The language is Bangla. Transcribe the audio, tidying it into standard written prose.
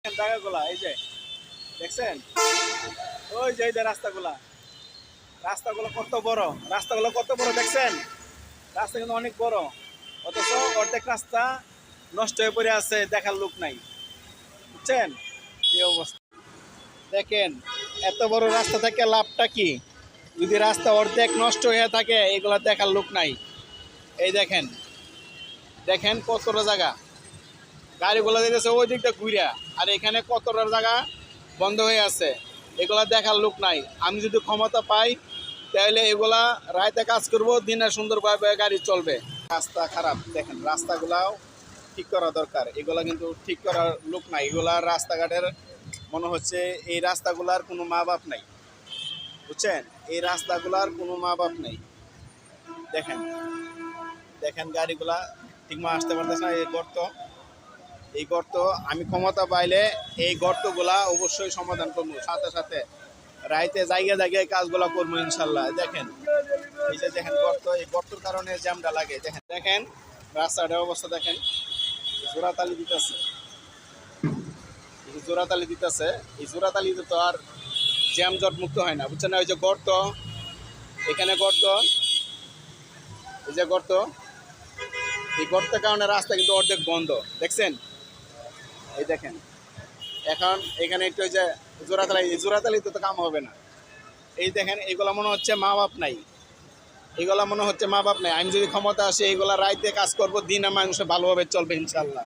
জায়গাগুলা এই যে দেখছেন, ওই যে এই যে রাস্তাগুলা রাস্তাগুলো কত বড়, রাস্তাগুলো কত বড় দেখছেন। রাস্তা কিন্তু অনেক বড়, অথচ অর্ধেক রাস্তা নষ্ট হয়ে পড়ে আছে, দেখার লোক নাই। বুঝছেন এই অবস্থা। দেখেন এত বড় রাস্তা থেকে লাভটা কি যদি রাস্তা অর্ধেক নষ্ট হয়ে থাকে, এগুলা দেখার লোক নাই। এই দেখেন, দেখেন কতটা জায়গা গাড়িগুলো যেতেছে ওই দিকটা ঘুরিয়া, আর এখানে কতটা জায়গা বন্ধ হয়ে আছে, এগুলা দেখার লোক নাই। আমি যদি ক্ষমতা পাই তাহলে এগুলা রাইতে কাজ করব, দিনে সুন্দরভাবে গাড়ি চলবে। রাস্তা খারাপ, দেখেন রাস্তাগুলাও ঠিক করা দরকার, এগুলা কিন্তু ঠিক করার লোক নাই। এগুলা রাস্তাঘাটের মনে হচ্ছে এই রাস্তাগুলার কোনো মা বাপ নাই। বুঝছেন, এই রাস্তাগুলার কোনো মা বাপ নেই। দেখেন দেখেন গাড়িগুলা ঠিকমতো আসতে পারতেছে না। এই গর্ত আমি ক্ষমতা পাইলে এই গর্তগুলা অবশ্যই সমাধান করবো, সাথে সাথে রাইতে জায়গায় জায়গায় কাজগুলা করবো ইনশাল্লাহ। দেখেন এই যে দেখেন গর্ত, এই গর্তের কারণে জ্যামটা লাগে। দেখেন দেখেন রাস্তাটার অবস্থা দেখেন, জোড়াতালি দিতেছে, জোড়াতালি দিতেছে। এই জোড়াতালিতে তো আর জ্যাম জট মুক্ত হয় না, বুঝছেন না। ওই যে গর্ত, এখানে গর্ত, এই যে গর্ত, এই গর্তের কারণে রাস্তা কিন্তু অর্ধেক বন্ধ, দেখছেন। এই দেখেন এখন এখানে একটু ওই যে জোড়াতালি, জোড়াতালিতে তো কাম হবে না। এই দেখেন এগুলা মনে হচ্ছে মা বাপ নাই, এগুলা মনে হচ্ছে মা বাপ নাই। আমি যদি ক্ষমতা আসে এইগুলা রাইতে কাজ করবো, দিনে মানুষ ভালোভাবে চলবে ইনশাল্লাহ।